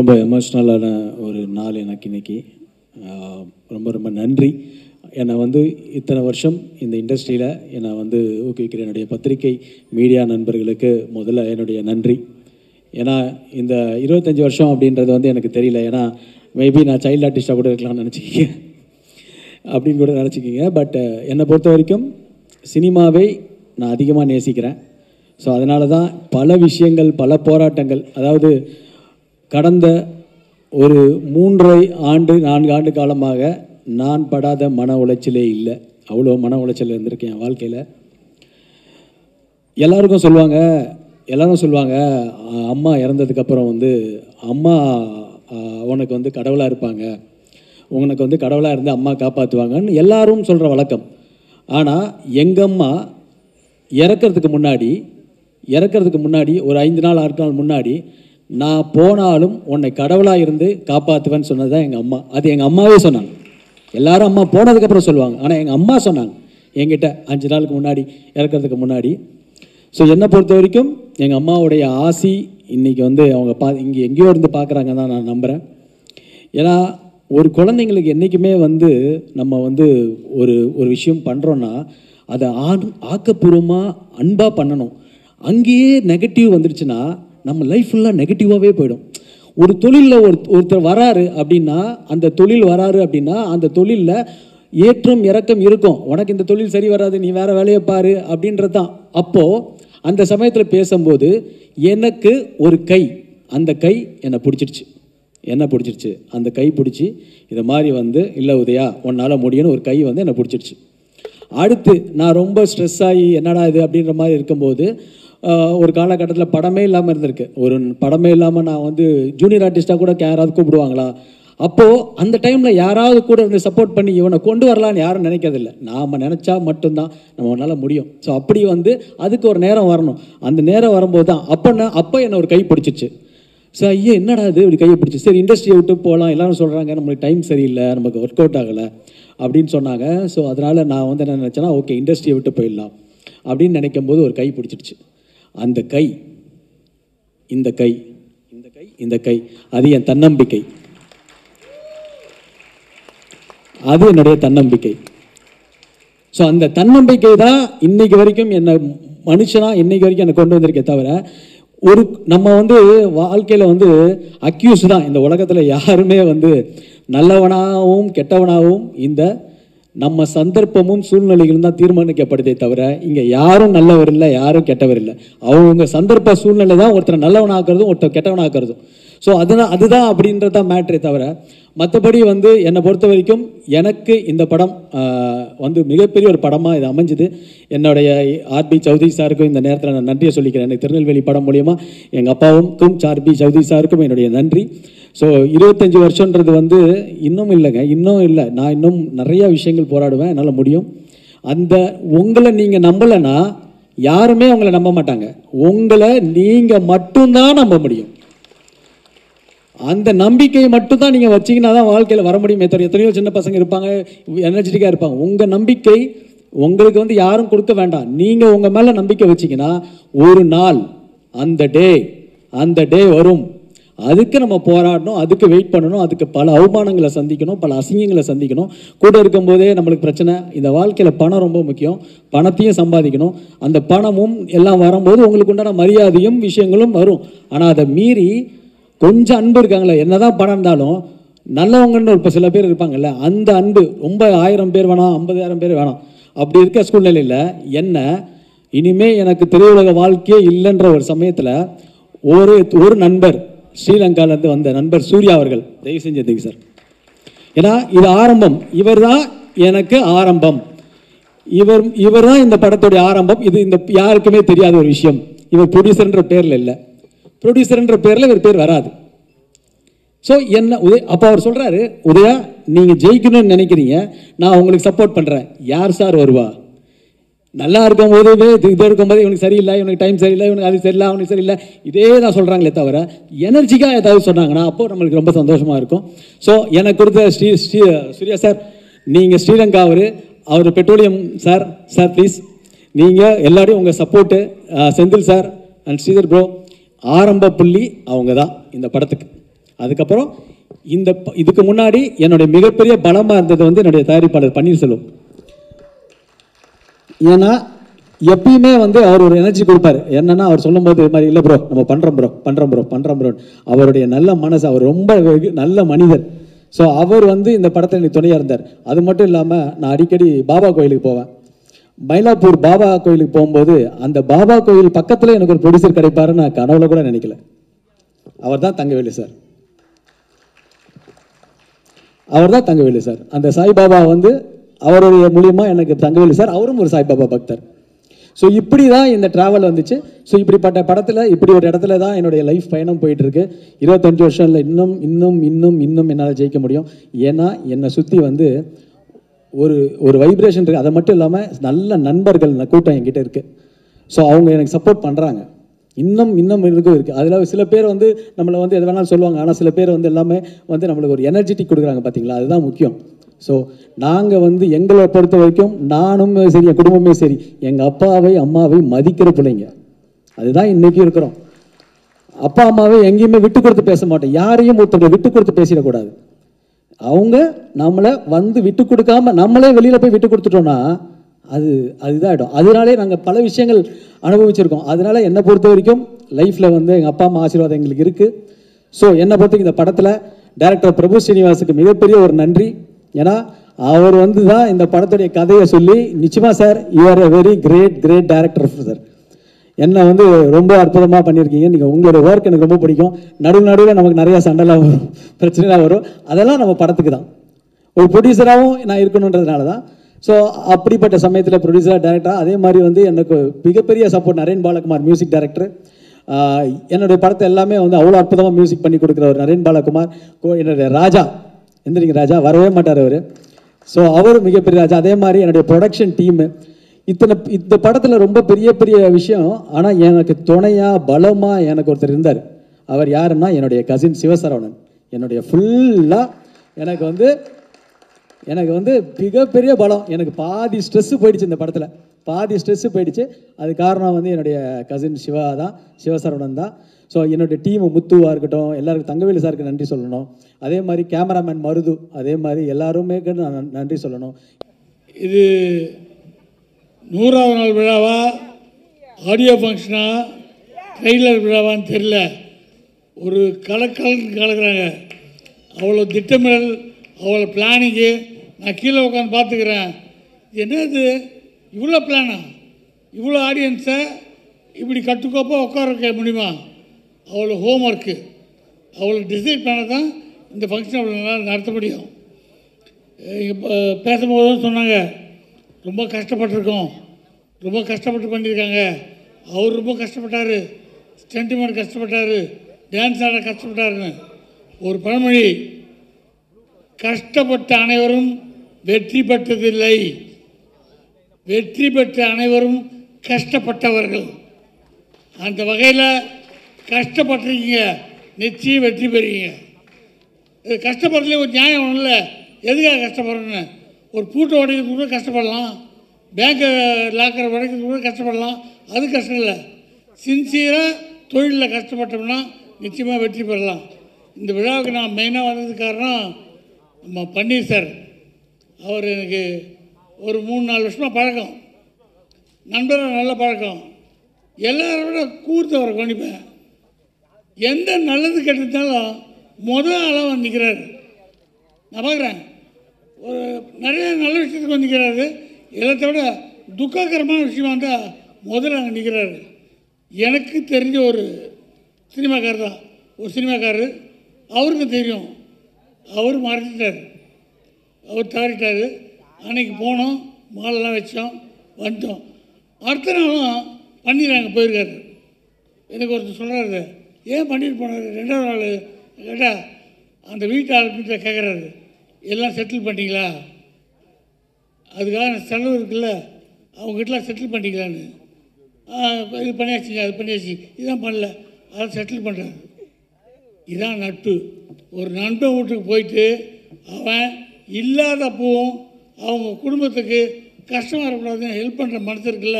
ரொம்ப எமோஷ்னலான ஒரு நாள் எனக்கு இன்றைக்கி. ரொம்ப ரொம்ப நன்றி. என்னை வந்து இத்தனை வருஷம் இந்த இண்டஸ்ட்ரியில் என்னை வந்து ஊக்குவிக்கிற என்னுடைய பத்திரிகை மீடியா நண்பர்களுக்கு முதல்ல என்னுடைய நன்றி. ஏன்னா இந்த 25 வருஷம் அப்படின்றது வந்து எனக்கு தெரியல. ஏன்னா மேபி நான் சைல்டு ஆர்டிஸ்டாக கூட இருக்கலாம்னு நினச்சிக்கிங்க அப்படின்னு கூட நினச்சிக்கிங்க. பட் என்னை பொறுத்த வரைக்கும் சினிமாவை நான் அதிகமாக நேசிக்கிறேன். ஸோ அதனால தான் பல விஷயங்கள், பல போராட்டங்கள், அதாவது கடந்த ஒரு 3.5 ஆண்டு காலமாக நான் படாத மன உளைச்சலே இல்லை. அவ்வளோ மன உளைச்சல் இருந்திருக்கேன் என் வாழ்க்கையில். எல்லாரும் சொல்லுவாங்க அம்மா இறந்ததுக்கப்புறம் வந்து அம்மா உனக்கு வந்து கடவுளாக இருப்பாங்க, உனக்கு வந்து கடவுளாக இருந்து அம்மா காப்பாற்றுவாங்கன்னு எல்லாரும் சொல்கிற வழக்கம். ஆனால் எங்கள் அம்மா இறக்கிறதுக்கு முன்னாடி ஒரு 5 நாள் 6 நாள் முன்னாடி நான் போனாலும் உன்னை கடவுளாக இருந்து காப்பாற்றுவேன்னு சொன்னது தான் எங்கள் அம்மா. அது எங்கள் அம்மாவே சொன்னாங்க. எல்லாரும் அம்மா போனதுக்கப்புறம் சொல்லுவாங்க, ஆனால் எங்கள் அம்மா சொன்னாங்க என்கிட்ட 5 நாளுக்கு முன்னாடி, இறக்கிறதுக்கு முன்னாடி. ஸோ என்னை பொறுத்த வரைக்கும் எங்கள் அம்மாவுடைய ஆசி இன்றைக்கி வந்து அவங்க இங்கே எங்கேயோ இருந்து பார்க்குறாங்க தான் நான் நம்புகிறேன். ஏன்னா ஒரு குழந்தைங்களுக்கு என்றைக்குமே வந்து நம்ம வந்து ஒரு விஷயம் பண்ணுறோன்னா அதை ஆக்கப்பூர்வமாக அன்பாக பண்ணணும். அங்கேயே நெகட்டிவ் வந்துடுச்சுன்னா நம்ம லைஃப் ஃபுல்லாக நெகட்டிவாகவே போயிடும். ஒரு தொழிலில் ஒருத்தர் வராரு அப்படின்னா, அந்த தொழில் வராரு அப்படின்னா அந்த தொழிலில் ஏற்றம் இறக்கம் இருக்கும். உனக்கு இந்த தொழில் சரி வராது, நீ வேறு வேலையை பாரு அப்படின்றது தான். அப்போது அந்த சமயத்தில் பேசும்போது எனக்கு ஒரு கை, அந்த கை என்னை பிடிச்சிருச்சு. அந்த கை பிடிச்சி இதை மாதிரி வந்து இல்லை உதயா உன்னால் முடியும்னு ஒரு கை வந்து என்னை பிடிச்சிருச்சு. அடுத்து நான் ரொம்ப ஸ்ட்ரெஸ் ஆகி என்னடா இது அப்படின்ற மாதிரி இருக்கும்போது ஒரு காலகட்டத்தில் படமே இல்லாமல் இருந்திருக்கு. ஒரு படமே இல்லாமல் நான் வந்து ஜூனியர் ஆர்டிஸ்டாக கூட யாராவது கூப்பிடுவாங்களா? அப்போது அந்த டைமில் யாராவது கூட இருந்து சப்போர்ட் பண்ணி இவனை கொண்டு வரலான்னு யாரும் நினைக்கிறதில்ல. நாம் நினச்சா மட்டும்தான் நம்மளால் முடியும். ஸோ அப்படி வந்து அதுக்கு ஒரு நேரம் வரணும். அந்த நேரம் வரும்போது தான் அப்போ என்னை ஒரு கை பிடிச்சிச்சு. ஸோ ஐயா என்னடா இது இப்படி கையை பிடிச்சி, சரி இண்டஸ்ட்ரியை விட்டு போகலாம், எல்லோரும் சொல்கிறாங்க நம்மளுக்கு டைம் சரியில்லை, நமக்கு ஒர்க் அவுட் ஆகலை அப்படின்னு சொன்னாங்க. ஸோ அதனால் நான் வந்து என்ன நினச்சேன்னா, ஓகே இண்டஸ்ட்ரியை விட்டு போயிடலாம் அப்படின்னு நினைக்கும் போது ஒரு கை பிடிச்சிடுச்சு. அந்த கை, இந்த கை அது என் தன்னம்பிக்கை, அது என்னுடைய தன்னம்பிக்கை. ஸோ அந்த தன்னம்பிக்கை தான் இன்னைக்கு வரைக்கும் என்னை மனுஷனாக இன்னைக்கு வரைக்கும் என்னை கொண்டு வந்திருக்கே தவிர நம்ம வந்து வாழ்க்கையில் வந்து அக்யூஸ் தான். இந்த உலகத்தில் யாருமே வந்து நல்லவனாகவும் கெட்டவனாகவும் இந்த நம்ம சந்தர்ப்பமும் சூழ்நிலைகளும் தான் தீர்மானிக்கப்படுதே தவிர இங்கே யாரும் நல்லவர் இல்லை, யாரும் கெட்டவர் இல்லை. அவங்க சந்தர்ப்ப சூழ்நிலை தான் ஒருத்தரை நல்லவனாக்குறதும் ஒருத்தர் கெட்டவனாக்குறதும். ஸோ அதுதான் அப்படின்றது தான் மேட்ரே தவிர மற்றபடி வந்து என்னை பொறுத்த வரைக்கும் எனக்கு இந்த படம் வந்து மிகப்பெரிய ஒரு படமாக இது அமைஞ்சுது. என்னுடைய ஆர்பி சௌத்ரி சாருக்கும் இந்த நேரத்தில் நான் நன்றியை சொல்லிக்கிறேன். எனக்கு திருநெல்வேலி படம் மூலிமா எங்கள் அப்பாவுக்கும் ஆர்பி சௌத்ரி சாருக்கும் என்னுடைய நன்றி. ஸோ 25 வருஷன்றது வந்து இன்னும் இல்லை. நான் இன்னும் நிறையா விஷயங்கள் போராடுவேன், என்னால் முடியும். அந்த உங்களை நீங்கள் நம்பலைன்னா யாருமே உங்களை நம்ப மாட்டாங்க. உங்களை நீங்கள் மட்டும்தான் நம்ப முடியும். அந்த நம்பிக்கையை மட்டும்தான் நீங்கள் வச்சிங்கன்னா தான் வாழ்க்கையில் வர முடியும். எத்தனையோ சின்ன பசங்க இருப்பாங்க, எனர்ஜெட்டிக்காக இருப்பாங்க. உங்கள் நம்பிக்கை உங்களுக்கு வந்து யாரும் கொடுக்க வேண்டாம். நீங்கள் உங்கள் மேலே நம்பிக்கை வச்சிங்கன்னா ஒரு நாள் அந்த டே வரும். அதுக்கு நம்ம போராடணும், அதுக்கு வெயிட் பண்ணணும், அதுக்கு பல அவமானங்களை சந்திக்கணும், பல அசிங்கங்களை சந்திக்கணும். கூட இருக்கும்போதே நம்மளுக்கு பிரச்சனை. இந்த வாழ்க்கையில் பணம் ரொம்ப முக்கியம், பணத்தையும் சம்பாதிக்கணும். அந்த பணமும் எல்லாம் வரும்போது உங்களுக்கு உண்டான மரியாதையும் விஷயங்களும் வரும். ஆனால் அதை மீறி கொஞ்சம் அன்பு இருக்காங்களே, என்னதான் பணம் இருந்தாலும் நல்லவங்கன்னு இப்போ சில பேர் இருப்பாங்கல்ல, அந்த அன்பு ரொம்ப 1000 பேர் வேணாம், 50,000 பேர் வேணாம். அப்படி இருக்க சூழ்நிலையில் என்ன இனிமே எனக்கு திரையுலக வாழ்க்கையே இல்லைன்ற ஒரு சமயத்தில் ஒரு நண்பர் ஸ்ரீலங்காவிலேருந்து வந்த நண்பர் சூர்யா அவர்கள், தயவு செஞ்சு சார், ஏன்னா இது ஆரம்பம், இவர் தான் எனக்கு ஆரம்பம், இவர் தான் இந்த படத்துடைய ஆரம்பம். இது இந்த யாருக்குமே தெரியாத ஒரு விஷயம். இவர் ப்ரொடியூசர்ன்ற பேரில் இல்லை, ப்ரொடியூசர்ன்ற பேரில் இவர் பேர் வராது. ஸோ என்ன அப்போ அவர் சொல்கிறாரு, உதயா நீங்கள் ஜெயிக்கணும்னு நினைக்கிறீங்க, நான் உங்களுக்கு சப்போர்ட் பண்ணுறேன். யார் சார் வருவா? நல்லா இருக்கும் போதுமே இது இருக்கும்போது இவனுக்கு சரியில்லை, இவனுக்கு டைம் சரியில்லை, இவனுக்கு அது சரியில்லை, அவனுக்கு சரியில்லை, இதே தான் சொல்கிறாங்களே தவிர எனர்ஜிக்காக ஏதாவது சொன்னாங்கன்னா அப்போ நம்மளுக்கு ரொம்ப சந்தோஷமாக இருக்கும். ஸோ எனக்கு கொடுத்த சூர்யா சார், நீங்கள் ஸ்ரீலங்கா அவர் பெட்ரோலியம் சார் ப்ளீஸ் நீங்கள் எல்லாரையும் உங்கள் support, Senthil sir and Sridhar bro, ஆரம்ப புள்ளி அவங்க தான் இந்த படத்துக்கு. அதுக்கப்புறம் இதுக்கு முன்னாடி என்னுடைய மிகப்பெரிய பலமாக இருந்தது வந்து என்னுடைய தயாரிப்பாளர் பன்னீர்செல்வம். ஏன்னா எப்பயுமே வந்து அவர் ஒரு எனர்ஜி கொடுப்பாரு. என்னன்னா அவர் சொல்லும் போது இது மாதிரி இல்லை ப்ரோ நம்ம பண்ணுறோம் ப்ரோ. அவருடைய நல்ல மனசு, அவர் ரொம்ப நல்ல மனிதர். ஸோ அவர் வந்து இந்த படத்தில் எனக்கு துணையாக இருந்தார். அது மட்டும் இல்லாமல் நான் அடிக்கடி பாபா கோயிலுக்கு போவேன். மயிலாப்பூர் பாபா கோயிலுக்கு போகும்போது அந்த பாபா கோயில் பக்கத்தில் எனக்கு ஒரு ப்ரொடியூசர் கிடைப்பாருன்னு நான் கனவுல கூட நினைக்கல. அவர் தான் தங்கவேலு சார். அந்த சாய்பாபா வந்து அவருடைய மூலியமா எனக்கு தங்கவேலு சார், அவரும் ஒரு சாய்பாபா பக்தர். ஸோ இப்படி தான் இந்த ட்ராவல் வந்துச்சு. ஸோ இப்படிப்பட்ட படத்தில் இப்படி ஒரு இடத்துல தான் என்னுடைய லைஃப் பயணம் போயிட்டு இருக்கு. 25 வருஷம் இல்லை, இன்னும் என்னால் ஜெயிக்க முடியும். ஏன்னா என்னை சுற்றி வந்து ஒரு வைப்ரேஷன் இருக்குது. அதை மட்டும் இல்லாமல் நல்ல நண்பர்கள் கூட்டம் என்கிட்ட இருக்குது. ஸோ அவங்க எனக்கு சப்போர்ட் பண்ணுறாங்க. இன்னும் இருக்கும் இருக்குது. அதில் சில பேர் வந்து நம்மளை வந்து எது வேணாலும் சொல்லுவாங்க. ஆனால் சில பேர் வந்து எல்லாமே வந்து நம்மளுக்கு ஒரு எனர்ஜெட்டிக் கொடுக்குறாங்க பார்த்தீங்களா, அதுதான் முக்கியம். ஸோ நாங்கள் வந்து எங்களை பொறுத்த வரைக்கும் நானும் சரி, என் குடும்பமே சரி, எங்கள் அப்பாவை அம்மாவை மதிக்கிற பிள்ளைங்க. அதுதான் இன்றைக்கி இருக்கிறோம். அப்பா அம்மாவை எங்கேயுமே விட்டு கொடுத்து பேச மாட்டோம். யாரையும் ஒருத்தவங்களை விட்டு கொடுத்து பேசிடக்கூடாது. அவங்க நம்மளை வந்து விட்டு கொடுக்காம நம்மளே வெளியில் போய் விட்டு கொடுத்துட்டோன்னா அதுதான். அதனாலே நாங்கள் பல விஷயங்கள் அனுபவிச்சிருக்கோம். அதனால என்னை பொறுத்த வரைக்கும் லைஃப்பில் வந்து எங்கள் அப்பா அம்மா ஆசீர்வாதம் எங்களுக்கு இருக்குது. ஸோ என்னை பொறுத்த இந்த படத்தில் டைரக்டர் பிரபு ஸ்ரீனிவாசுக்கு மிகப்பெரிய ஒரு நன்றி. ஏன்னா அவர் வந்து தான் இந்த படத்துடைய கதையை சொல்லி, நிச்சயமாக sir you are a very great director sir, என்னை வந்து ரொம்ப அற்புதமாக பண்ணியிருக்கீங்க. நீங்கள் உங்களோட ஒர்க் எனக்கு ரொம்ப பிடிக்கும். நடுவில் நமக்கு நிறையா சண்டைலாம் வரும், பிரச்சனைலாம் வரும். அதெல்லாம் நம்ம படத்துக்கு தான். ஒரு ப்ரொடியூசராகவும் நான் இருக்கணுன்றதுனால தான். ஸோ அப்படிப்பட்ட சமயத்தில் ப்ரொடியூசராக டைரக்டராக அதே மாதிரி வந்து எனக்கு மிகப்பெரிய support Naren Balakumar music director. என்னுடைய படத்தை எல்லாமே வந்து அவ்வளோ அற்புதமாக மியூசிக் பண்ணி கொடுக்குற ஒரு நரேன் பாலகுமார். என்னுடைய ராஜா எந்திரிங்க, ராஜா வரவே மாட்டார் அவர். ஸோ அவர் மிகப்பெரிய ராஜா. அதே மாதிரி என்னுடைய ப்ரொடக்ஷன் டீமு. இந்த படத்தில் ரொம்ப பெரிய விஷயம். ஆனால் எனக்கு துணையாக பலமாக எனக்கு ஒருத்தர் இருந்தார். அவர் யாருன்னா என்னுடைய கசின் சிவசரவணன். என்னுடைய ஃபுல்லாக எனக்கு வந்து மிகப்பெரிய பலம். எனக்கு பாதி ஸ்ட்ரெஸ்ஸு போயிடுச்சு இந்த படத்தில், அது காரணம் வந்து என்னுடைய கசின் சிவசரவணன் தான். ஸோ என்னுடைய டீமு முத்துவாக இருக்கட்டும், எல்லாருக்கும் தங்கவேலு சாருக்கு நன்றி சொல்லணும். அதே மாதிரி கேமராமேன் மருது, அதே மாதிரி எல்லாருமே நான் நன்றி சொல்லணும். இது 100ஆவது நாள் விழாவா, ஆடியோ ஃபங்க்ஷனா, ட்ரெய்லர் விழாவான்னு தெரியல. ஒரு கலக்குறாங்க. அவ்வளோ திட்டமிடல், அவ்வளோ பிளானிங்கு. நான் கீழே உட்காந்து பார்த்துக்கிறேன். என்னது இவ்வளோ பிளானா, இவ்வளோ ஆடியன்ஸை இப்படி கட்டுக்கோப்பாக உட்கார வைக்க முடியுமா? அவ்வளோ ஹோம் ஒர்க்கு, அவ்வளோ டிசைட் பண்ண தான் இந்த ஃபங்க்ஷன் அவ்வளோ நல்லா நடத்த முடியும். பேசும்போது தான் சொன்னாங்க, ரொம்ப கஷ்டப்பட்டுருக்கோம், ரொம்ப கஷ்டப்பட்டு பண்ணியிருக்காங்க. அவர் ரொம்ப கஷ்டப்பட்டார், ஸ்டென்டிமெண்ட் கஷ்டப்பட்டார், டான்ஸ் ஆட கஷ்டப்பட்டாருன்னு. ஒரு பழமொழி, கஷ்டப்பட்ட அனைவரும் வெற்றி பெற்றதில்லை, வெற்றி பெற்ற அனைவரும் கஷ்டப்பட்டவர்கள். அந்த வகையில் கஷ்டப்பட்டிருக்கீங்க, நிச்சயம் வெற்றி பெறுவீங்க. இது கஷ்டப்படுறதுல ஒரு நியாயம் ஒன்றும் இல்லை. எதுக்காக கஷ்டப்படுறேன்னு? ஒரு பூட்டை உடைக்கிறதுக்கு கூட கஷ்டப்படலாம், பேங்கை லாக்கரை உடைக்கிறதுக்கு கூட கஷ்டப்படலாம், அது கஷ்டம் இல்லை. சின்சியராக தொழிலில் கஷ்டப்பட்டோம்னா நிச்சயமாக வெற்றி பெறலாம். இந்த விழாவுக்கு நான் மெயினாக வந்ததுக்கு காரணம் நம்ம பன்னீர் சார். அவர் எனக்கு ஒரு 3-4 வருஷமாக பழக்கம், நண்பராக நல்ல பழக்கம். எல்லாரை விட கூர்த்து அவரை கவனிப்பேன். எந்த நல்லது கெட்டிருந்தாலும் முதல் ஆளாக வந்து நிற்கிறாரு. நான் பார்க்குறேன், ஒரு நிறைய நல்ல விஷயத்துக்கு வந்து நிற்கிறாரு. எல்லாத்த விட துக்ககரமான விஷயமா இருந்தால் முதல்ல அங்கே நிற்கிறாரு. எனக்கு தெரிஞ்ச ஒரு சினிமாக்காரர் தான், ஒரு சினிமாக்காரர். அவருக்கும் தெரியும், அவர் மறைச்சிட்டார், அவர் தவறிட்டார். அன்றைக்கி போனோம், மாலெல்லாம் வச்சோம், வந்துட்டோம். அடுத்த நாளும் பன்னீர் அங்கே போயிருக்காரு. எனக்கு ஒருத்தர் சொல்கிறாரு, ஏன் பன்னீர் போனார் 2வது நாள் கேட்டால், அந்த வீட்டு ஆளுக்கிட்ட கேட்குறாரு, எல்லாம் செட்டில் பண்ணிட்டீங்களா, அதுக்காக செலவு இருக்குல்ல, அவங்ககிட்டலாம் செட்டில் பண்ணிக்கலான்னு. இது பண்ணியாச்சுங்க, அது பண்ணியாச்சு, இதுதான் பண்ணல, அதெல்லாம் செட்டில் பண்ணுறாரு. இதான் நட்பு. ஒரு நண்பன் வீட்டுக்கு போயிட்டு அவன் இல்லாதப்பவும் அவங்க குடும்பத்துக்கு கஷ்டம் வரக்கூடாதுன்னு ஹெல்ப் பண்ணுற மனசுக்குள்ள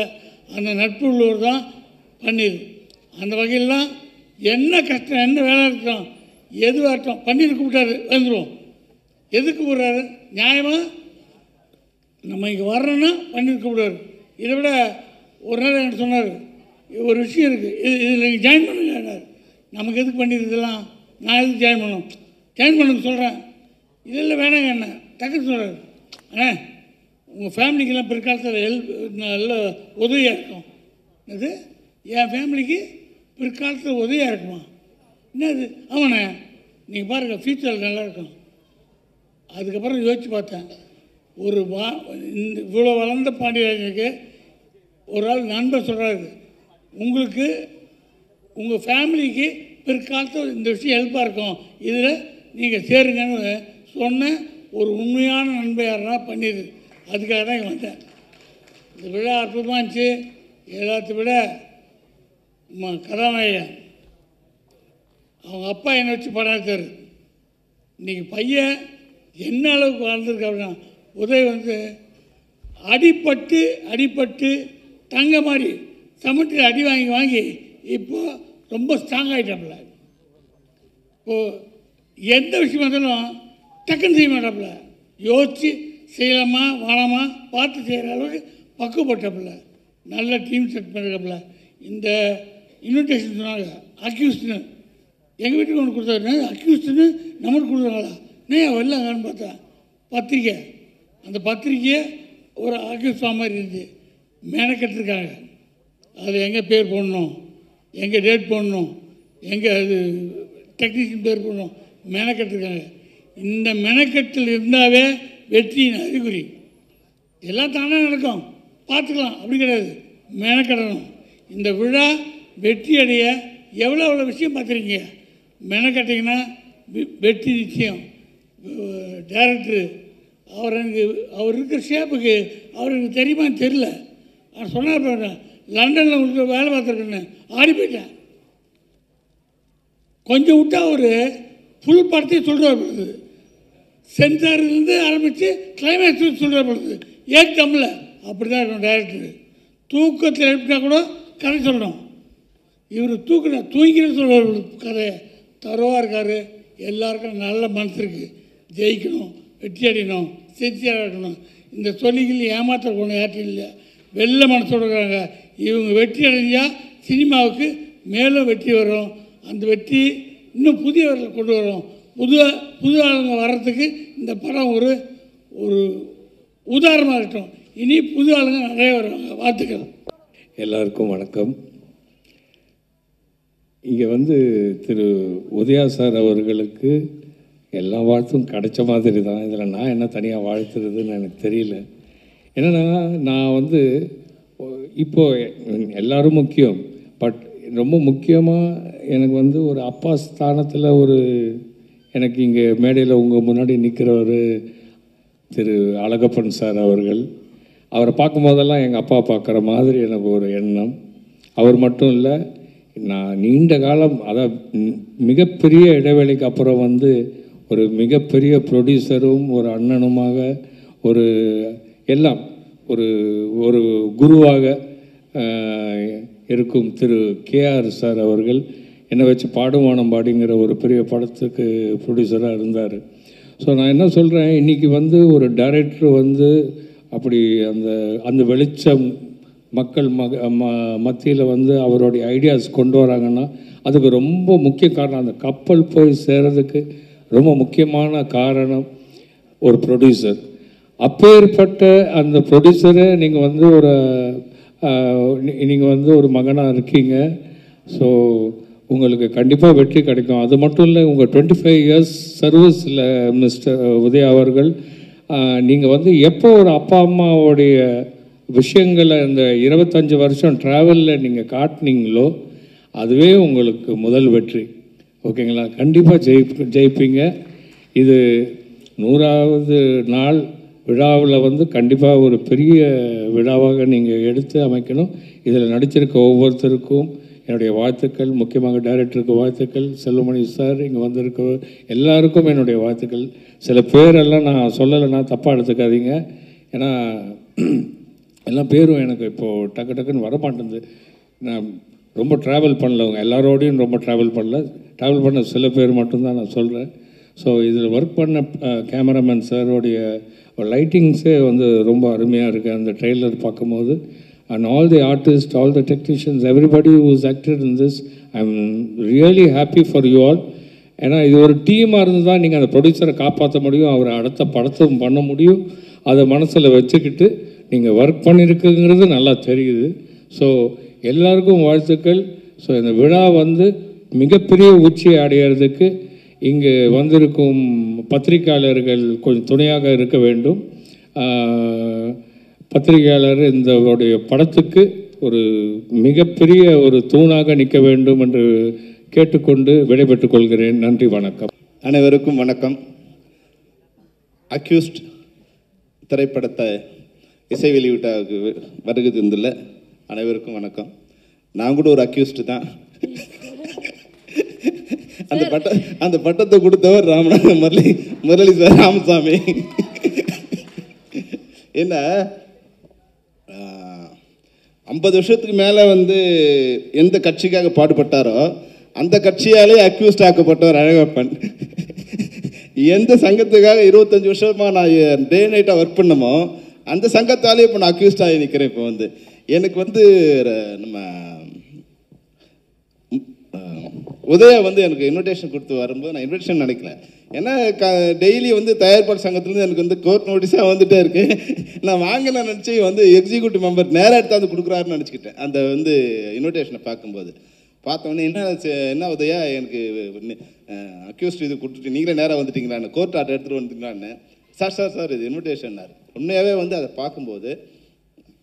அந்த நட்பு உள்ளவர் தான் பன்னீர். அந்த வகையிலாம் என்ன கஷ்டம், என்ன வேலை இருக்கணும், எதுவாகட்டும் பன்னீர் கூப்பிட்டாரு வந்துடுவோம். எதுக்கு கூப்பிட்றாரு? நியாயமாக நம்ம இங்கே வர்றோன்னா பன்னீர் கூப்பிடுவார். இதை விட ஒரு நாள் என்கிட்ட சொன்னார், ஒரு விஷயம் இருக்குது, இதில் நீங்கள் ஜாயின் பண்ணுங்கன்னார். நமக்கு எதுக்கு பன்னீர் இதெல்லாம், நான் எதுக்கு ஜாயின் பண்ணணும்? ஜாயின் பண்ணுங்க சொல்கிறேன். இதெல்லாம் வேணாங்க என்ன டக்குன்னு சொல்கிறார். அண்ணே உங்கள் ஃபேமிலிக்கெல்லாம் பிற்காலத்தில் நல்ல உதவியாக இருக்கும். அது என் ஃபேமிலிக்கு பிற்காலத்தில் உதவியாக இருக்குமா? என்னது? ஆமாண்ணே நீங்கள் பாருங்கள் ஃப்யூச்சரில் நல்லாயிருக்கும். அதுக்கப்புறம் யோசித்து பார்த்தேன், ஒரு இவ்வளோ வளர்ந்த பாண்டியராஜனுக்கு ஒரு ஆள் நண்பர் சொல்கிறாரு, உங்களுக்கு உங்கள் ஃபேமிலிக்கு பிற்காலத்தில் இந்த விஷயம் ஹெல்ப்பாக இருக்கும், இதில் நீங்கள் சேருங்கன்னு சொன்ன ஒரு உண்மையான நண்பர் யாருன்னா பண்ணிடு. அதுக்காக தான் இங்கே வந்தேன். இந்த விழா அற்புதமாக இருந்துச்சு. எல்லாத்த விட கதாநாயகன் அவங்க அப்பா என்னை வச்சு படம் எடுத்தார். இன்றைக்கி பையன் என்ன அளவுக்கு வாழ்ந்துருக்கு அப்படின்னா, உதய் வந்து அடிப்பட்டு தங்க மாதிரி சமட்டில் அடி வாங்கி இப்போது ரொம்ப ஸ்ட்ராங் ஆகிட்டாப்புல. இப்போது எந்த விஷயம் வந்தாலும் டக்குன்னு செய்ய மாட்டாப்புல, யோசித்து செய்யலாமா வேணாமா பார்த்து செய்கிற அளவுக்கு பக்குவப்பட்டாப்புல. நல்ல டீம் செட் பண்ணிருக்காப்புல. இந்த இன்விடேஷன் சொன்னாங்க அக்யூஸ்டுன்னு, எங்கள் வீட்டுக்கு ஒன்று கொடுத்தாரு. அக்யூஸ்டுன்னு நம்மளுக்கு கொடுக்குறாங்களா? நான் வரலங்கன்னு பார்த்தேன். பத்திரிக்கை, அந்த பத்திரிக்கையை ஒரு அக்யூஸ்டா மாதிரி இருந்து மெனக்கெட்டுருக்காங்க. அது எங்கே பேர் போடணும், எங்கே டேட் போடணும், எங்கே அது டெக்னீஷியன் பேர் போடணும், மெனக்கெட்டுருக்காங்க. இந்த மெனக்கெட்டில் இருந்தாவே வெற்றியின் அறிகுறி. எல்லாம் தானே நடக்கும், பார்த்துக்கலாம், அப்படி கிடையாது, மெனக்கெடணும். இந்த விழா வெற்றி அடைய எவ்வளோ விஷயம் பார்த்துருக்கீங்க. மெனக்கட்டிங்கன்னா வெற்றி நிச்சயம். டைரக்டரு அவர் இருக்கிற ஷேப்புக்கு அவர் எனக்கு தெரியுமான்னு தெரில. நான் சொன்னார், லண்டனில் உங்களுக்கு வேலை பார்த்துருக்கேன்னு ஆடி போயிட்டேன். கொஞ்சம் விட்டா ஒரு ஃபுல் படத்தையும் சொல்கிறார் பொழுது, சென்சார்லேருந்து ஆரம்பித்து கிளைமேக்ஸ் சொல்கிற பொழுது ஏன் தமிழில் அப்படி தான் இருக்கணும். டைரக்டரு தூக்கத்தில் எழுப்பினா கூட கதை சொல்லணும். இவர் தூங்கின்னு சொல்கிற கதையை தரோவாக இருக்கார். எல்லாருக்கும் நல்ல மனசு இருக்குது, ஜெயிக்கணும், வெற்றி அடையணும், சின்சியராக இருக்கணும். இந்த சொல்லிகள் ஏமாற்றக்கூடிய ஏற்றம் இல்லை, வெள்ள மனசோடு இருக்கிறாங்க. இவங்க வெற்றி அடைஞ்சால் சினிமாவுக்கு மேலும் வெற்றி வரும். அந்த வெற்றி இன்னும் புதியவர்களை கொண்டு வரும். புது ஆளுங்க வர்றதுக்கு இந்த படம் ஒரு உதாரணமாக இருக்கட்டும். இனி புது ஆளுங்க நிறைய வருவாங்க. வாழ்த்துக்கள். எல்லாருக்கும் வணக்கம். இங்கே வந்து திரு உதயா சார் அவர்களுக்கு எல்லா வாழ்த்தும் கிடைச்ச மாதிரி தான். இதில் நான் என்ன தனியாக வாழ்த்துறதுன்னு எனக்கு தெரியல. என்னென்னா, நான் வந்து இப்போது எல்லோரும் முக்கியம், பட் ரொம்ப முக்கியமாக எனக்கு வந்து ஒரு அப்பா ஸ்தானத்தில் எனக்கு இங்கே மேடையில் உங்கள் முன்னாடி நிற்கிறவர் திரு அழகப்பன் சார் அவர்கள். அவரை பார்க்கும்போதெல்லாம் எங்கள் அப்பா பார்க்குற மாதிரி எனக்கு ஒரு எண்ணம். அவர் மட்டும் இல்லை, நான் நீண்ட காலம், அதாவது மிகப்பெரிய இடைவெளிக்கு அப்புறம் வந்து ஒரு மிகப்பெரிய ப்ரொடியூசரும் ஒரு அண்ணனுமாக எல்லாம் ஒரு குருவாக இருக்கும் திரு கேஆர் சார் அவர்கள் என்னை வச்சு பாடுவானம் பாடிங்கிற ஒரு பெரிய படத்துக்கு ப்ரொடியூசராக இருந்தார். ஸோ நான் என்ன சொல்கிறேன், இன்றைக்கி வந்து ஒரு டைரக்டர் வந்து அப்படி அந்த வெளிச்சம் மக்கள் மத்தியில் வந்து அவருடைய ஐடியாஸ் கொண்டு வராங்கன்னா அதுக்கு ரொம்ப முக்கிய காரணம், அந்த கப்பல் போய் சேர்றதுக்கு ரொம்ப முக்கியமான காரணம் ஒரு ப்ரொடியூசர். அப்பேற்பட்ட அந்த ப்ரொடியூசரை நீங்கள் வந்து ஒரு மகனாக இருக்கீங்க. ஸோ உங்களுக்கு கண்டிப்பாக வெற்றி கிடைக்கும். அது மட்டும் இல்லை, உங்கள் 25 இயர்ஸ் சர்வீஸில் மிஸ்டர் உதயா அவர்கள், நீங்கள் வந்து எப்போ ஒரு அப்பா அம்மாவுடைய விஷயங்களை இந்த 25 வருஷம் ட்ராவலில் நீங்கள் காட்டினீங்களோ அதுவே உங்களுக்கு முதல் வெற்றி. ஓகேங்களா? கண்டிப்பாக ஜெயிப்பீங்க. இது 100வது நாள் விழாவில் வந்து கண்டிப்பாக ஒரு பெரிய விழாவாக நீங்கள் எடுத்து அமைக்கணும். இதில் நடிச்சிருக்க ஒவ்வொருத்தருக்கும் என்னுடைய வாழ்த்துக்கள். முக்கியமாக டைரக்டருக்கு வாழ்த்துக்கள். செல்வமணி சார், இங்கே வந்திருக்க எல்லாருக்கும் என்னுடைய வாழ்த்துக்கள். சில பேரெல்லாம் நான் சொல்லலைன்னா தப்பாக எடுத்துக்காதீங்க. ஏன்னா எல்லா பேரும் எனக்கு இப்போது டக்குன்னு வரமாட்டேங்குது. நான் ரொம்ப ட்ராவல் பண்ணலவங்க எல்லாரோடையும் ரொம்ப ட்ராவல் பண்ண சில பேர் மட்டும்தான் நான் சொல்கிறேன். ஸோ இதில் ஒர்க் பண்ண கேமராமேன் சாரோடைய லைட்டிங்ஸே வந்து ரொம்ப அருமையாக இருக்குது அந்த ட்ரெய்லர் பார்க்கும்போது. And all the artist, all the technicians, everybody whose acted in this, I am really happy for you all. ஏன்னா இது ஒரு டீமாக இருந்து தான் நீங்கள் அந்த ப்ரொடியூசரை காப்பாற்ற முடியும், அவரை அடுத்த படத்தும் பண்ண முடியும். அதை மனசில் வச்சுக்கிட்டு நீங்கள் ஒர்க் பண்ணியிருக்குங்கிறது நல்லா தெரியுது. ஸோ எல்லாருக்கும் வாழ்த்துக்கள். ஸோ இந்த விழா வந்து மிகப்பெரிய உச்சியை அடையிறதுக்கு இங்கு வந்திருக்கும் பத்திரிகையாளர்கள் கொஞ்சம் துணையாக இருக்க வேண்டும். பத்திரிகையாளர் இந்த படத்துக்கு ஒரு மிகப்பெரிய ஒரு தூணாக நிற்க வேண்டும் என்று கேட்டுக்கொண்டு விடைபெற்றுக் கொள்கிறேன். நன்றி, வணக்கம். அனைவருக்கும் வணக்கம். அக்யூஸ்ட் திரைப்படத்தை இசை வெளியீட்டாக வருகை தந்துள்ள அனைவருக்கும் வணக்கம். நான் கூட ஒரு அக்யூஸ்ட் தான். அந்த பட்டத்தை கொடுத்தவர் முரளி சார், ராமசாமி. என்ன 50 வருஷத்துக்கு மேலே வந்து எந்த கட்சிக்காக பாடுபட்டாரோ அந்த கட்சியாலே அக்யூஸ்ட் ஆக்கப்பட்டவர் அழகப்பன். எந்த சங்கத்துக்காக 25 வருஷமாக நான் டே நைட்டாக ஒர்க் பண்ணமோ அந்த சங்கத்தாலே இப்போ நான் அக்யூஸ்ட் ஆகி நிற்கிறேன். இப்போ வந்து எனக்கு வந்து நம்ம உதயா வந்து எனக்கு இன்விடேஷன் கொடுத்து வரும்போது நான் இன்விடேஷன் நினைக்கல. ஏன்னா டெய்லி வந்து தயாரிப்பாளர் சங்கத்துலேருந்து எனக்கு வந்து கோர்ட் நோட்டீஸாக வந்துகிட்டே இருக்குது. நான் வாங்கின நினச்சி வந்து எக்ஸிக்யூட்டிவ் மெம்பர் நேராக எடுத்தாந்து கொடுக்குறாருன்னு நினச்சிக்கிட்டேன். அந்த வந்து இன்விடேஷனை பார்க்கும்போது பார்த்தோன்னே என்ன உதயா எனக்கு அக்யூஸ்ட் இது கொடுத்துட்டு நீங்களே நேராக வந்துட்டீங்களான்னு, கோர்ட் ஆர்டர் எடுத்துகிட்டு வந்துட்டீங்களான்னு. சார் இது இன்விடேஷன்னார். உண்மையாகவே வந்து அதை பார்க்கும்போது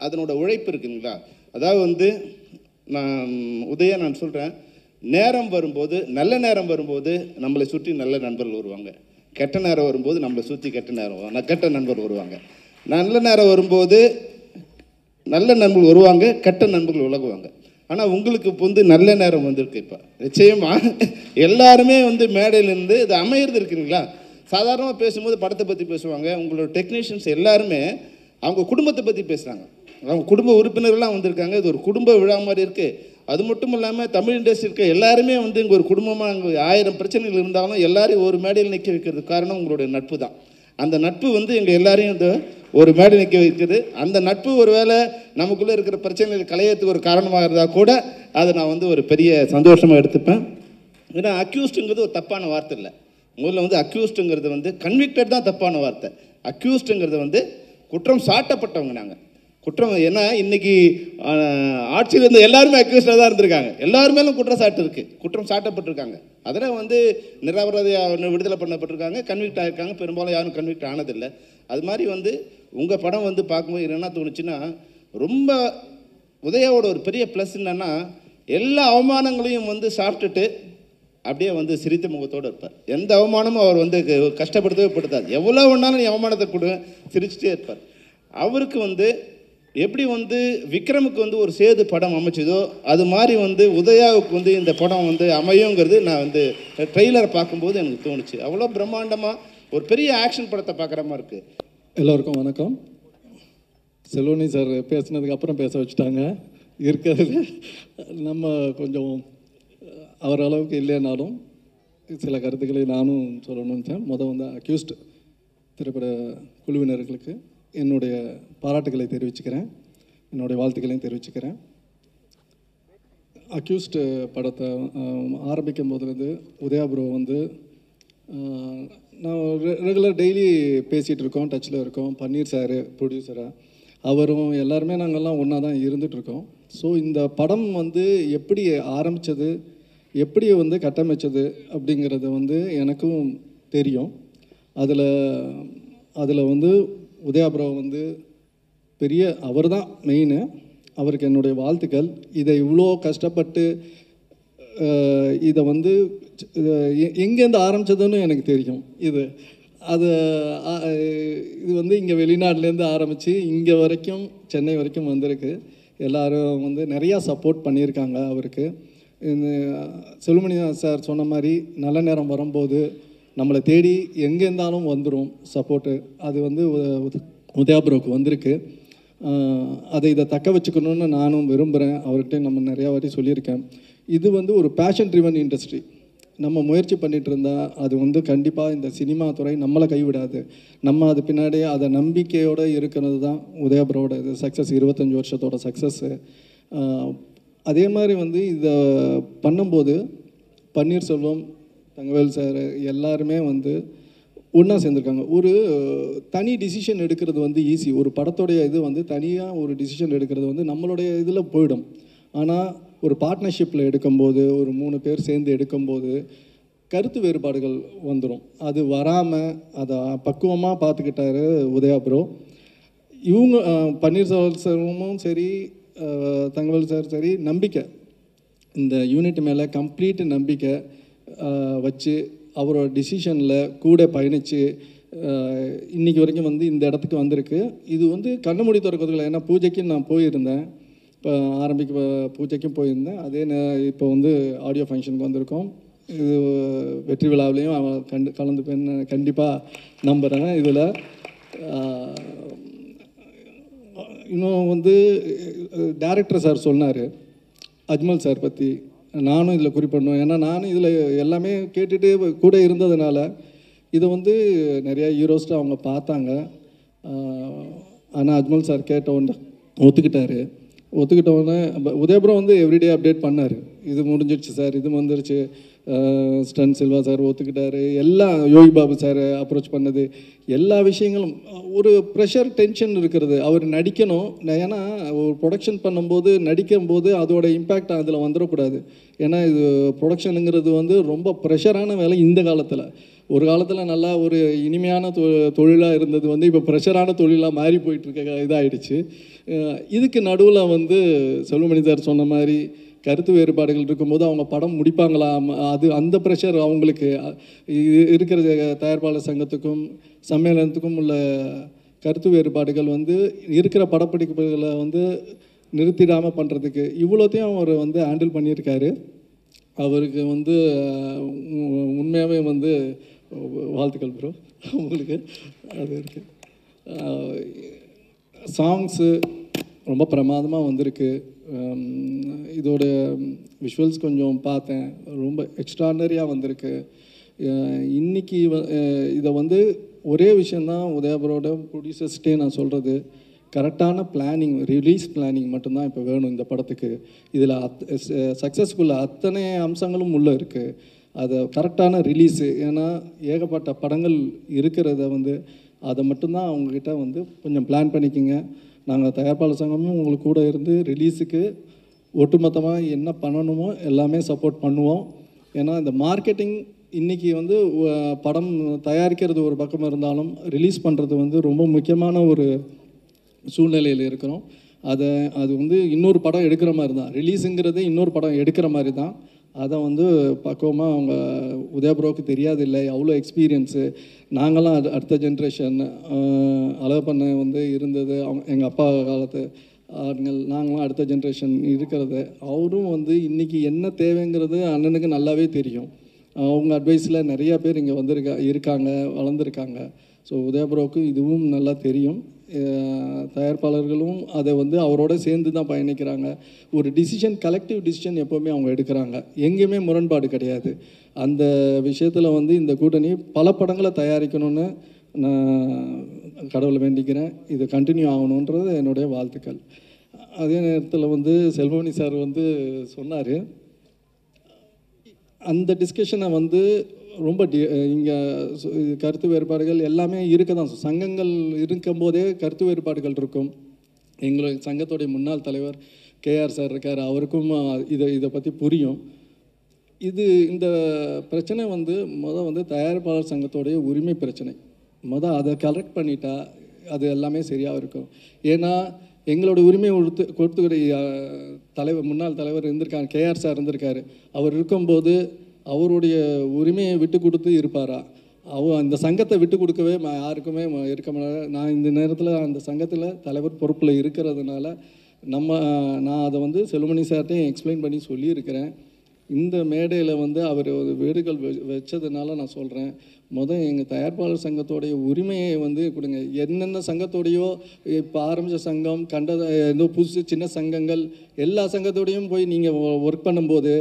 அதனோட உழைப்பு இருக்குங்களா. அதாவது வந்து நான் சொல்கிறேன், நேரம் வரும்போது, நல்ல நேரம் வரும்போது நம்மளை சுற்றி நல்ல நண்பர்கள் வருவாங்க. கெட்ட நேரம் வரும்போது நம்மளை சுற்றி கெட்ட நண்பர்கள் வருவாங்க. நல்ல நேரம் வரும்போது நல்ல நண்பர்கள் வருவாங்க, கெட்ட நண்பர்கள் விலகுவாங்க. ஆனால் உங்களுக்கு வந்து நல்ல நேரம் வந்திருக்கு. இப்போ நிச்சயமாக எல்லாருமே வந்து மேடையிலேருந்து இது அமையிறது இருக்குங்களா. சாதாரணமாக பேசும்போது படத்தை பற்றி பேசுவாங்க. உங்களோட டெக்னீஷியன்ஸ் எல்லாருமே அவங்க குடும்பத்தை பற்றி பேசுகிறாங்க. அவங்க குடும்ப உறுப்பினர்கள்லாம் வந்திருக்காங்க. இது ஒரு குடும்ப விழா மாதிரி இருக்குது. அது மட்டும் இல்லாமல் தமிழ் இண்டஸ்ட்ரி இருக்க எல்லாருமே வந்து இங்கே ஒரு குடும்பமாக, அங்கே 1000 பிரச்சனைகள் இருந்தாலும் எல்லாரையும் ஒரு மேடையில் நிற்க வைக்கிறதுக்கு காரணம் உங்களுடைய நட்பு தான். அந்த நட்பு வந்து எங்கள் எல்லாரையும் இந்த ஒரு மேடை நிற்க வைக்குது. அந்த நட்பு ஒரு வேளை நமக்குள்ளே இருக்கிற பிரச்சனைகள் களையத்துக்கு ஒரு காரணமாக இருந்தால் கூட அதை நான் வந்து ஒரு பெரிய சந்தோஷமாக எடுத்துப்பேன். ஏன்னா அக்யூஸ்டுங்கிறது ஒரு தப்பான வார்த்தை இல்லை. முதல்ல வந்து அக்யூஸ்டுங்கிறது வந்து கன்விக்டட் தான் தப்பான வார்த்தை. அக்யூஸ்டுங்கிறது வந்து குற்றம் சாட்டப்பட்டவங்க. நாங்கள் குற்றம், ஏன்னா இன்னைக்கு ஆட்சியில் இருந்த எல்லாருமே அக்யூஸ்டாக தான் இருந்திருக்காங்க. எல்லாருமேலும் குற்றச்சாட்டு இருக்குது, குற்றம் சாட்டப்பட்டிருக்காங்க. அதில் வந்து நிரபராதியாக விடுதலை பண்ணப்பட்டிருக்காங்க, கன்விக்ட் ஆகிருக்காங்க. பெரும்பாலும் யாரும் கன்விக்ட் ஆனதில்லை. அது மாதிரி வந்து உங்கள் படம் வந்து பார்க்கும்போது என்ன தோணுச்சுன்னா, ரொம்ப உதயாவோட ஒரு பெரிய ப்ளஸ் என்னென்னா, எல்லா அவமானங்களையும் வந்து சாப்பிட்டுட்டு அப்படியே வந்து சிரித்த முகத்தோடு இருப்பார். எந்த அவமானமும் அவர் வந்து கஷ்டப்படுத்தவே படுத்தாது. எவ்வளோ வேணாலும் நீ அவமானத்தை கொடு, சிரிச்சுட்டே இருப்பார். அவருக்கு வந்து எப்படி வந்து விக்ரமுக்கு வந்து ஒரு சேது படம் அமைச்சதோ அது மாதிரி வந்து உதயாவுக்கு வந்து இந்த படம் வந்து அமையுங்கிறது நான் வந்து ட்ரெய்லரை பார்க்கும்போது எனக்கு தோணுச்சு. அவ்வளோ பிரம்மாண்டமாக ஒரு பெரிய ஆக்ஷன் படத்தை பார்க்குற மாதிரி இருக்குது. எல்லோருக்கும் வணக்கம். செல்வனி சார் பேசுனதுக்கு அப்புறம் பேச வச்சுட்டாங்க. இருக்கிறது நம்ம கொஞ்சம் அவர் அளவுக்கு இல்லைனாலும் சில கருத்துக்களை நானும் சொல்லணும்னு நினச்சேன். வந்து அக்யூஸ்ட் திரைப்பட குழுவினர்களுக்கு என்னுடைய பாராட்டுகளை தெரிவிச்சுக்கிறேன், என்னுடைய வாழ்த்துக்களையும் தெரிவிச்சுக்கிறேன். அக்யூஸ்ட் படத்தை ஆரம்பிக்கும் போதுலேருந்து உதயா ப்ரோ வந்து நான் ரெகுலர் டெய்லி பேசிகிட்டு இருக்கோம், டச்சில் இருக்கோம். பன்னீர் சார் ப்ரொடியூசராக, அவரும் எல்லாருமே நாங்கள்லாம் ஒன்றா தான் இருந்துகிட்ருக்கோம். ஸோ இந்த படம் வந்து எப்படி ஆரம்பித்தது, எப்படி வந்து கட்டமைச்சது அப்படிங்கிறது வந்து எனக்கும் தெரியும். அதில் வந்து உதயா ப்ரோ வந்து பெரிய அவர் தான் மெயினு. அவருக்கு என்னுடைய வாழ்த்துக்கள். இதை இவ்வளோ கஷ்டப்பட்டு இதை வந்து எங்கேருந்து ஆரம்பித்ததுன்னு எனக்கு தெரியும். இது வந்து இங்கே வெளிநாட்டிலேருந்து ஆரம்பித்து இங்கே வரைக்கும், சென்னை வரைக்கும் வந்திருக்கு. எல்லோரும் வந்து நிறையா சப்போர்ட் பண்ணியிருக்காங்க அவருக்கு. செல்வமணி சார் சொன்ன மாதிரி நல்ல நேரம் வரும்போது நம்மளை தேடி எங்கே இருந்தாலும் வந்துடும் சப்போர்ட்டு. அது வந்து உதயா ப்ரோக்கு வந்திருக்கு. இதை தக்க வச்சுக்கணுன்னு நானும் விரும்புகிறேன். அவர்கிட்ட நம்ம நிறையா வாட்டி சொல்லியிருக்கேன். இது வந்து ஒரு பேஷன் ட்ரிவன் இண்டஸ்ட்ரி. நம்ம முயற்சி பண்ணிகிட்டு இருந்தால் அது வந்து கண்டிப்பாக இந்த சினிமா துறை நம்மளை கைவிடாது. நம்ம அது பின்னாடியே அதை நம்பிக்கையோடு இருக்கிறது தான் உதயபுரோட இது சக்ஸஸ், 25 வருஷத்தோட சக்ஸஸ்ஸு. அதே மாதிரி வந்து இதை பண்ணும்போது பன்னீர்செல்வம், தங்கவேல் சார் எல்லாருமே வந்து ஒன்றா சேர்ந்துருக்காங்க. ஒரு தனி டிசிஷன் எடுக்கிறது வந்து ஈஸி. ஒரு படத்தோடைய இது வந்து தனியாக ஒரு டிசிஷன் எடுக்கிறது வந்து நம்மளுடைய இதில் போயிடும். ஆனால் ஒரு பார்ட்னர்ஷிப்பில் எடுக்கும்போது, ஒரு 3 பேர் சேர்ந்து எடுக்கும்போது கருத்து வேறுபாடுகள் வந்துடும். அது வராமல் அதை பக்குவமாக பார்த்துக்கிட்டாரு உதயா ப்ரோ. இவங்க பன்னீர்செல்வமும் சரி, தங்கவேல் சார் சரி, நம்பிக்கை, இந்த யூனிட் மேலே கம்ப்ளீட் நம்பிக்கை வச்சு அவரோட டிசிஷனில் கூட பயணித்து இன்றைக்கி வரைக்கும் வந்து இந்த இடத்துக்கு வந்திருக்கு. இது வந்து கண்ணு திறக்கிறதுல, ஏன்னா பூஜைக்கு நான் போயிருந்தேன், இப்போ ஆரம்பிக்க பூஜைக்கும் போயிருந்தேன். அதே இப்போ வந்து ஆடியோ ஃபங்க்ஷனுக்கு வந்திருக்கோம். இது வெற்றி விழாவிலையும் கலந்துப்பேன்னு கண்டிப்பாக நம்புகிறேன். இதில் இன்னும் வந்து டைரக்டர் சார் சொன்னார் அஜ்மல் சார் பற்றி, நானும் இதில் குறிப்பிடணும். ஏன்னா நானும் இதில் எல்லாமே கேட்டுகிட்டே கூட இருந்ததுனால இதை வந்து நிறையா ஹீரோஸ்ட்டு அவங்க பார்த்தாங்க. ஆனால் அஜ்மல் சார் கேட்ட உடனே ஒத்துக்கிட்டோடனே உதயபுரம் வந்து எவ்ரிடே அப்டேட் பண்ணார். இது முடிஞ்சிடுச்சு சார், இது வந்துருச்சு, ஸ்டன் சில்வா சார் ஒத்துக்கிட்டாரு, எல்லாம் யோகி பாபு சார் அப்ரோச் பண்ணது, எல்லா விஷயங்களும் ஒரு ப்ரெஷர் டென்ஷன் இருக்கிறது. அவர் நடிக்கணும், ஏன்னா ஒரு ப்ரொடக்ஷன் பண்ணும்போது நடிக்கும்போது அதோட இம்பேக்ட் அதில் வந்துடக்கூடாது. ஏன்னா இது ப்ரொடக்ஷனுங்கிறது வந்து ரொம்ப ப்ரெஷரான வேலை இந்த காலத்தில். ஒரு காலத்தில் நல்லா ஒரு இனிமையான தொழிலாக இருந்தது வந்து இப்போ ப்ரெஷரான தொழிலாக மாறி போயிட்டுருக்க இதாகிடுச்சு. இதுக்கு நடுவில் வந்து செல்வமணி சார் சொன்ன மாதிரி கருத்து வேறுபாடுகள் இருக்கும்போது அவங்க படம் முடிப்பாங்களா, அது அந்த ப்ரெஷர் அவங்களுக்கு இருக்கிற தயாரிப்பாளர் சங்கத்துக்கும் சம்மேளனத்துக்கும் உள்ள கருத்து வேறுபாடுகள் வந்து இருக்கிற படப்பிடிப்புகளை வந்து நிறுத்திடாமல் பண்ணுறதுக்கு இவ்வளோத்தையும் அவர் வந்து ஹேண்டில் பண்ணியிருக்காரு. அவருக்கு வந்து உண்மையாகவே வந்து வாழ்த்துக்கள் ப்ரோ. உங்களுக்கு அது இருக்குது. சாங்ஸு ரொம்ப பிரமாதமாக வந்திருக்கு. இதோட விஷுவல்ஸ் கொஞ்சம் பார்த்தேன், ரொம்ப எக்ஸ்ட்ரானரியாக வந்திருக்கு. இன்றைக்கி இதை வந்து ஒரே விஷயந்தான் உதயபுரோட ப்ரொடியூசர்ஸ்டே நான் சொல்கிறது, கரெக்டான பிளானிங், ரிலீஸ் பிளானிங் மட்டும்தான் இப்போ வேணும் இந்த படத்துக்கு. இதில் சக்ஸஸ்ஃபுல் அத்தனை அம்சங்களும் உள்ளே இருக்குது. அதை கரெக்டான ரிலீஸு, ஏன்னா ஏகப்பட்ட படங்கள் இருக்கிறத வந்து அதை மட்டும்தான் அவங்கக்கிட்ட வந்து கொஞ்சம் பிளான் பண்ணிக்கோங்க. நாங்கள் தயாரிப்பாளர் சங்கமும் உங்களுக்கு கூட இருந்து ரிலீஸுக்கு ஒட்டுமொத்தமாக என்ன பண்ணணுமோ எல்லாமே சப்போர்ட் பண்ணுவோம். ஏன்னா இந்த மார்க்கெட்டிங் இன்றைக்கி வந்து படம் தயாரிக்கிறது ஒரு பக்கம் இருந்தாலும் ரிலீஸ் பண்ணுறது வந்து ரொம்ப முக்கியமான ஒரு சூழ்நிலையில் இருக்கிறோம். அது வந்து இன்னொரு படம் எடுக்கிற மாதிரி தான், ரிலீஸுங்கிறது இன்னொரு படம் எடுக்கிற மாதிரி தான். அதை வந்து பக்குவமாக அவங்க உதயபுரோவுக்கு தெரியாதில்லை, அவ்வளோ எக்ஸ்பீரியன்ஸு. நாங்களாம் அடுத்த ஜென்ரேஷன், அழகப்பண்ண வந்து இருந்தது எங்கள் அப்பா காலத்து ஆண்கள், நாங்களாம் அடுத்த ஜென்ரேஷன் இருக்கிறது. அவரும் வந்து இன்றைக்கி என்ன தேவைங்கிறது அண்ணனுக்கு நல்லாவே தெரியும். அவங்க அட்வைஸில் நிறையா பேர் இங்கே இருக்காங்க, வளர்ந்துருக்காங்க. ஸோ உதயபுரோவுக்கு இதுவும் நல்லா தெரியும். தயாரிப்பாளர்களும் அதை வந்து அவரோட சேர்ந்து தான் பயணிக்கிறாங்க. ஒரு டிசிஷன், கலெக்டிவ் டிசிஷன் எப்போவுமே அவங்க எடுக்கிறாங்க, எங்கேயுமே முரண்பாடு கிடையாது. அந்த விஷயத்தில் வந்து இந்த கூட்டணி பல படங்களை தயாரிக்கணும்னு நான் கடவுளை வேண்டிக்கிறேன். இது கண்டினியூ ஆகணுன்றது என்னுடைய வாழ்த்துக்கள். அதே நேரத்தில் வந்து செல்வமணி சார் வந்து சொன்னார், அந்த டிஸ்கஷனை வந்து ரொம்ப இங்கே கருத்து வேறுபாடுகள் எல்லாமே இருக்க தான், சங்கங்கள் இருக்கும்போதே கருத்து வேறுபாடுகள் இருக்கும். எங்களுடைய சங்கத்துடைய முன்னாள் தலைவர் கேஆர் சார் இருக்கார், அவருக்கும் இதை பற்றி புரியும். இந்த பிரச்சனை வந்து வந்து தயாரிப்பாளர் சங்கத்தோடைய உரிமை பிரச்சனை. அதை கரெக்ட் பண்ணிட்டா அது எல்லாமே சரியாக இருக்கும். ஏன்னா எங்களோட உரிமையை கொடுத்துக்கிற முன்னாள் தலைவர் இருந்திருக்காங்க, கேஆர் சார் இருந்திருக்காரு. அவர் இருக்கும்போது அவருடைய உரிமையை விட்டு கொடுத்து இருப்பாரா? அந்த சங்கத்தை விட்டு கொடுக்கவே யாருக்குமே இருக்க முடியாது. நான் இந்த நேரத்தில் அந்த சங்கத்தில் தலைவர் பொறுப்பில் இருக்கிறதுனால நான் அதை வந்து செல்வமணி சார்ட்டையும் எக்ஸ்பிளைன் பண்ணி சொல்லியிருக்கிறேன். இந்த மேடையில் வந்து அவர் ஒரு வேண்டுகோள் வச்சதுனால நான் சொல்கிறேன், எங்கள் தயாரிப்பாளர் சங்கத்தோடைய உரிமையை வந்து கொடுங்க. என்னென்ன சங்கத்தோடையோ இப்போ ஆரம்பித்த சங்கம் ஏதோ புதுசு சின்ன சங்கங்கள் எல்லா சங்கத்தோடையும் போய் நீங்கள் ஒர்க் பண்ணும்போது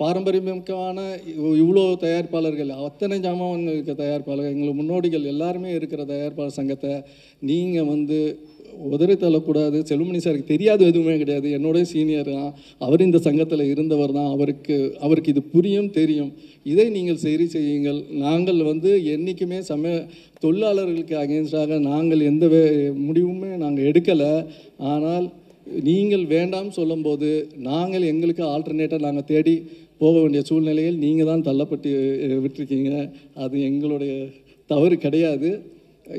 பாரம்பரியமிக்கமான இவ்வளோ தயாரிப்பாளர்கள் அத்தனை ஜாமான் இருக்க தயாரிப்பாளர்கள் எங்களுக்கு முன்னோடிகள் எல்லாருமே இருக்கிற தயாரிப்பாளர் சங்கத்தை நீங்கள் வந்து உதறி தள்ளக்கூடாது. செல்வமணி சாருக்கு தெரியாது எதுவுமே கிடையாது, என்னோட சீனியர் தான், அவர் இந்த சங்கத்தில் இருந்தவர் தான், அவருக்கு இது புரியும் தெரியும். இதை நீங்கள் சரி செய்யுங்கள். நாங்கள் வந்து என்றைக்குமே தொழிலாளர்களுக்கு அகேன்ஸ்டாக நாங்கள் எந்த முடிவுமே நாங்கள் எடுக்கலை. ஆனால் நீங்கள் வேண்டாம் சொல்லும்போது நாங்கள் எங்களுக்கு ஆல்டர்னேட்டாக நாங்கள் தேடி போக வேண்டிய சூழ்நிலையில் நீங்கள் தான் தள்ளப்பட்டு விட்டுருக்கீங்க. அது எங்களுடைய தவறு கிடையாது.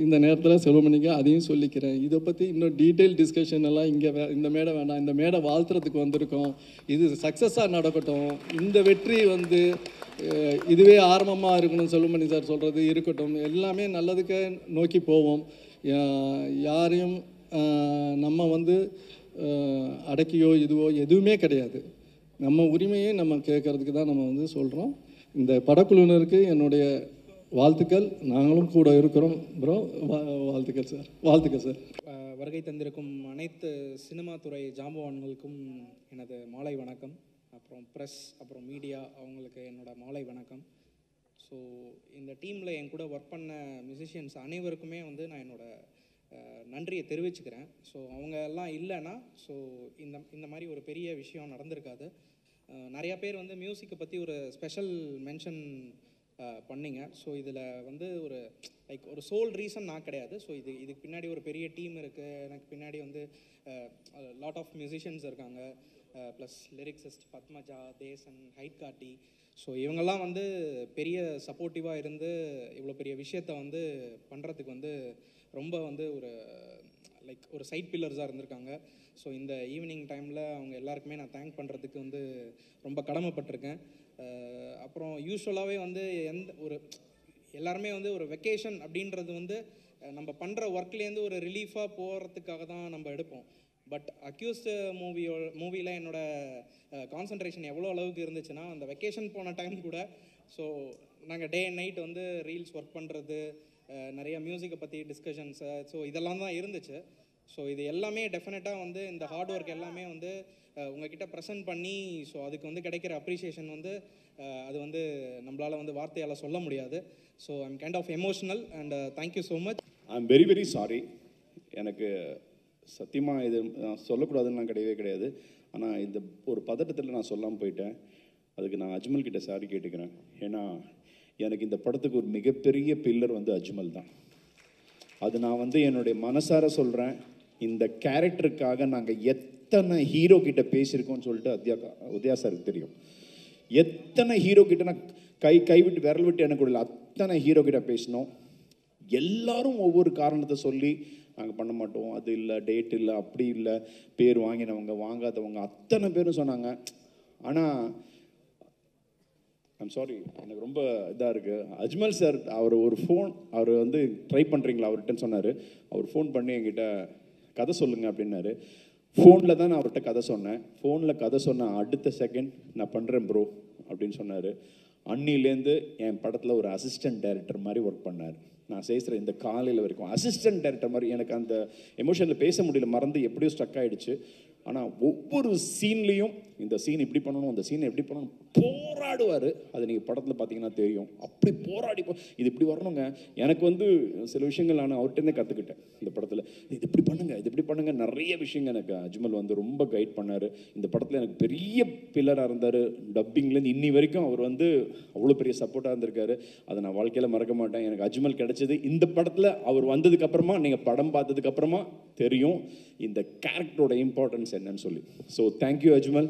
இந்த நேரத்தில் செல்வமணிக்கு அதையும் சொல்லிக்கிறேன். இதை பற்றி இன்னும் டீட்டெயில் டிஸ்கஷன் எல்லாம் இந்த மேடை வேண்டாம். இந்த மேடை வாழ்த்துறதுக்கு வந்திருக்கோம். இது சக்ஸஸாக நடக்கட்டும். இந்த வெற்றி வந்து இதுவே ஆரம்பமாக இருக்கணும். செல்வமணி சார் சொல்கிறது இருக்கட்டும். எல்லாமே நல்லதுக்கு நோக்கி போவோம். யாரையும் நம்ம வந்து அடக்கியோ இதுவோ எதுவுமே கிடையாது. நம்ம உரிமையை நம்ம கேட்கறதுக்கு தான் நம்ம வந்து சொல்கிறோம். இந்த படக்குழுவினருக்கு என்னுடைய வாழ்த்துக்கள். நாங்களும் கூட இருக்கிறோம் ப்ரோ. வாழ்த்துக்கள் சார். வாழ்த்துக்கள் சார். வருகை தந்திருக்கும் அனைத்து சினிமா துறை ஜாம்பவான்களுக்கும் எனது மாலை வணக்கம். அப்புறம் ப்ரெஸ், அப்புறம் மீடியா அவங்களுக்கு என்னோட மாலை வணக்கம். ஸோ இந்த டீமில் என் கூட ஒர்க் பண்ண மியூசிஷியன்ஸ் அனைவருக்குமே வந்து நான் என்னோடய நன்றியை தெரிவிச்சுக்கிறேன். ஸோ அவங்க எல்லாம் இல்லைன்னா ஸோ இந்த மாதிரி ஒரு பெரிய விஷயம் நடந்திருக்காது. நிறையா பேர் வந்து மியூசிக்கை பற்றி ஒரு ஸ்பெஷல் மென்ஷன் பண்ணிங்க. ஸோ இதில் வந்து ஒரு சோல் ரீசன் நான் கிடையாது. ஸோ இதுக்கு பின்னாடி ஒரு பெரிய டீம் இருக்குது. எனக்கு பின்னாடி வந்து லாட் ஆஃப் மியூசிஷியன்ஸ் இருக்காங்க. ப்ளஸ் லிரிக்ஸிஸ்ட் பத்மஜா, தேசன், ஹைட் காட்டி. ஸோ இவங்கெல்லாம் வந்து பெரிய சப்போர்ட்டிவாக இருந்து இவ்வளோ பெரிய விஷயத்தை வந்து பண்ணுறதுக்கு வந்து ரொம்ப வந்து ஒரு சைட் பில்லர்ஸாக இருந்திருக்காங்க. ஸோ இந்த ஈவினிங் டைமில் அவங்க எல்லாருக்குமே நான் தேங்க் பண்ணுறதுக்கு வந்து ரொம்ப கடமைப்பட்டிருக்கேன். அப்புறம் யூஸ்வலாகவே வந்து எல்லாருமே வந்து ஒரு வெக்கேஷன் அப்படின்றது வந்து நம்ம பண்ணுற ஒர்க்லேருந்து ஒரு ரிலீஃபாக போகிறதுக்காக தான் நம்ம எடுப்போம். பட் அக்யூஸ்டு மூவியில் என்னோடய கான்சன்ட்ரேஷன் எவ்வளோ அளவுக்கு இருந்துச்சுன்னா, அந்த வெக்கேஷன் போன டைம் கூட ஸோ நாங்கள் டே அண்ட் நைட் வந்து ரீல்ஸ் ஒர்க் பண்ணுறது, நிறைய மியூசிக்கை பற்றி டிஸ்கஷன்ஸு, ஸோ இதெல்லாம் தான் இருந்துச்சு. ஸோ இது எல்லாமே டெஃபினட்டாக வந்து இந்த ஹார்ட் ஒர்க் எல்லாமே வந்து உங்ககிட்ட ப்ரெசென்ட் பண்ணி ஸோ அதுக்கு வந்து கிடைக்கிற அப்ரிஷியேஷன் வந்து அது வந்து நம்மளால் வந்து வார்த்தையால் சொல்ல முடியாது. So I'm kind of emotional and thank you so much. I am very very sorry. எனக்கு சத்தியமாக இது நான் சொல்லக்கூடாதுன்னு கிடையவே கிடையாது. ஆனால் இந்த ஒரு பதட்டத்தில் நான் சொல்லாமல் போயிட்டேன். அதுக்கு நான் அஜ்மல் கிட்ட சாரி கேட்டுக்கிறேன். ஏன்னா எனக்கு இந்த படத்துக்கு ஒரு மிகப்பெரிய பில்லர் வந்து அஜ்மல் தான். அது நான் வந்து என்னுடைய மனசார சொல்கிறேன். இந்த கேரக்டருக்காக நாங்கள் எத்தனை ஹீரோ கிட்ட பேசியிருக்கோம்னு சொல்லிட்டு உதயா சாருக்கு தெரியும். எத்தனை ஹீரோ கிட்ட நான் கைவிட்டு விரல் விட்டு எனக்கு இல்லை, அத்தனை ஹீரோ கிட்ட பேசினோம். எல்லாரும் ஒவ்வொரு காரணத்தை சொல்லி நாங்கள் பண்ண மாட்டோம், அது இல்லை, டேட் இல்லை, அப்படி இல்லை, பேர் வாங்கினவங்க வாங்காதவங்க அத்தனை பேரும் சொன்னாங்க. ஆனால் ஐம் சாரி, எனக்கு ரொம்ப இதாக இருக்குது. அஜ்மல் சார் அவர் வந்து ட்ரை பண்ணுறீங்களா அவர்கிட்ட சொன்னார். அவர் ஃபோன் பண்ணி என்கிட்ட கதை சொல்லுங்கள் அப்படின்னாரு. ஃபோனில் தான் நான் அவர்கிட்ட கதை சொன்னேன். ஃபோனில் கதை சொன்ன அடுத்த செகண்ட் நான் பண்ணுறேன் ப்ரோ அப்படின்னு சொன்னார். அன்னிலேருந்து என் படத்தில் ஒரு அசிஸ்டன்ட் டைரக்டர் மாதிரி ஒர்க் பண்ணார். நான் செய்கிற இந்த காலையில் வரைக்கும் அசிஸ்டன்ட் டைரக்டர் மாதிரி. எனக்கு அந்த எமோஷனில் பேச முடியல, மறந்து எப்படியோ ஸ்ட்ரக் ஆகிடுச்சு. ஆனால் ஒவ்வொரு சீன்லேயும் இந்த சீன் இப்படி பண்ணணும், அந்த சீனை எப்படி பண்ணணும் போராடுவார். அது நீங்கள் படத்தில் பார்த்தீங்கன்னா தெரியும். அப்படி போராடி இது இப்படி வரணுங்க. எனக்கு வந்து சில விஷயங்கள் நான் அவர்கிட்டே கற்றுக்கிட்டேன் இந்த படத்தில். இது இப்படி பண்ணுங்க நிறைய விஷயங்கள் எனக்கு அஜ்மல் வந்து ரொம்ப கைட் பண்ணார். இந்த படத்தில் எனக்கு பெரிய பில்லராக இருந்தார். டப்பிங்லேருந்து இன்னி வரைக்கும் அவர் வந்து அவ்வளோ பெரிய சப்போர்ட்டாக இருந்திருக்காரு. அதை நான் வாழ்க்கையில் மறக்க மாட்டேன். எனக்கு அஜ்மல் கிடைச்சது இந்த படத்தில். அவர் வந்ததுக்கப்புறமா நீங்கள் படம் பார்த்ததுக்கப்புறமா தெரியும் இந்த கேரக்டரோட இம்பார்ட்டன்ஸ் என்னன்னு சொல்லி. So thank you Ajmal.